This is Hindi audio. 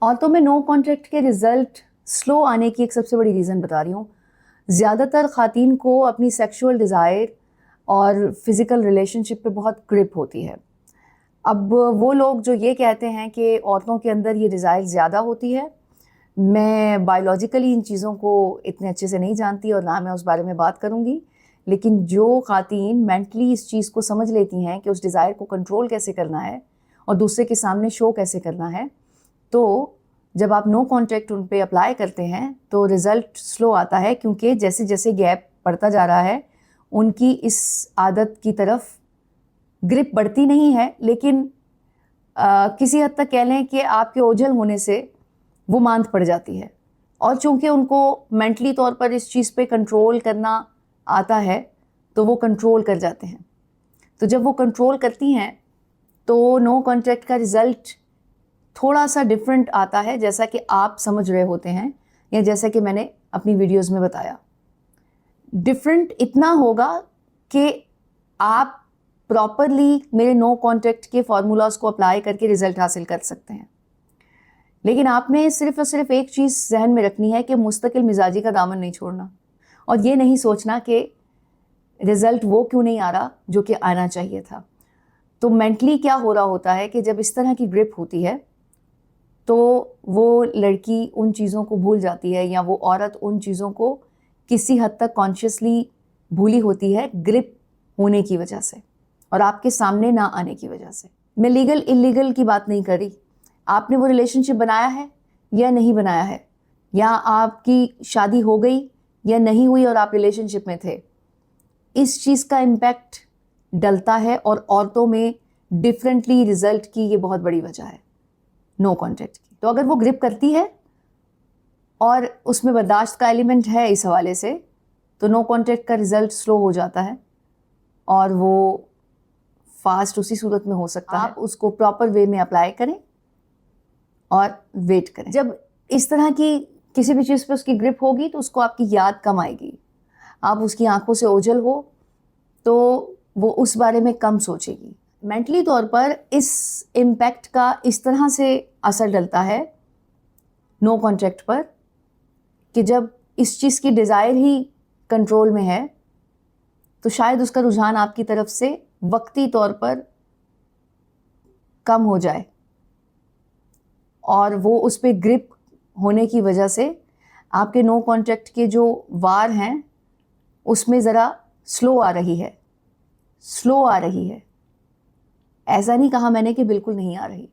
और तो मैं नो कॉन्ट्रैक्ट के रिजल्ट स्लो आने की एक सबसे बड़ी रीज़न बता रही हूँ। ज़्यादातर ख़वातीन को अपनी सेक्सुअल डिज़ायर और फिज़िकल रिलेशनशिप पे बहुत ग्रिप होती है। अब वो लोग जो ये कहते हैं कि औरतों के अंदर ये डिज़ायर ज़्यादा होती है, मैं बायोलॉजिकली इन चीज़ों को इतने अच्छे से नहीं जानती और ना मैं उस बारे में बात करूँगी। लेकिन जो ख़वातीन मेंटली इस चीज़ को समझ लेती हैं कि उस डिज़ायर को कंट्रोल कैसे करना है और दूसरे के सामने शो कैसे करना है, तो जब आप नो कॉन्टैक्ट उन पे अप्लाई करते हैं तो रिज़ल्ट स्लो आता है, क्योंकि जैसे जैसे गैप बढ़ता जा रहा है उनकी इस आदत की तरफ ग्रिप बढ़ती नहीं है, लेकिन किसी हद तक कह लें कि आपके ओझल होने से वो मांद पड़ जाती है। और चूंकि उनको मेंटली तौर पर इस चीज़ पे कंट्रोल करना आता है तो वो कंट्रोल कर जाते हैं। तो जब वो कंट्रोल करती हैं तो नो कॉन्टैक्ट का रिज़ल्ट थोड़ा सा डिफरेंट आता है, जैसा कि आप समझ रहे होते हैं या जैसा कि मैंने अपनी वीडियोस में बताया। डिफरेंट इतना होगा कि आप प्रॉपरली मेरे नो कॉन्टैक्ट के फार्मूलाज को अप्लाई करके रिजल्ट हासिल कर सकते हैं। लेकिन आपने सिर्फ और सिर्फ एक चीज़ जहन में रखनी है कि मुस्तकिल मिजाजी का दामन नहीं छोड़ना, और ये नहीं सोचना कि रिज़ल्ट वो क्यों नहीं आ रहा जो कि आना चाहिए था। तो मेंटली क्या हो रहा होता है कि जब इस तरह की ग्रिप होती है तो वो लड़की उन चीज़ों को भूल जाती है, या वो औरत उन चीज़ों को किसी हद तक कॉन्शियसली भूली होती है ग्रिप होने की वजह से और आपके सामने ना आने की वजह से। मैं लीगल इलीगल की बात नहीं कर रही। आपने वो रिलेशनशिप बनाया है या नहीं बनाया है, या आपकी शादी हो गई या नहीं हुई और आप रिलेशनशिप में थे, इस चीज़ का इम्पैक्ट डलता है और औरतों में डिफरेंटली रिजल्ट की ये बहुत बड़ी वजह है नो कॉन्टैक्ट की। तो अगर वो ग्रिप करती है और उसमें बर्दाश्त का एलिमेंट है इस हवाले से, तो नो कॉन्टैक्ट का रिजल्ट स्लो हो जाता है और वो फास्ट उसी सूरत में हो सकता है। आप उसको प्रॉपर वे में अप्लाई करें और वेट करें। जब इस तरह की किसी भी चीज़ पे उसकी ग्रिप होगी तो उसको आपकी याद कम आएगी, आप उसकी आंखों से ओझल हो तो वो उस बारे में कम सोचेगी। मेंटली तौर पर इस इम्पैक्ट का इस तरह से असर डलता है नो कॉन्टैक्ट पर कि जब इस चीज़ की डिज़ायर ही कंट्रोल में है तो शायद उसका रुझान आपकी तरफ से वक्ती तौर पर कम हो जाए और वो उस पर ग्रिप होने की वजह से आपके नो कॉन्टैक्ट के जो वार हैं उसमें ज़रा स्लो आ रही है। ऐसा नहीं कहा मैंने कि बिल्कुल नहीं आ रही।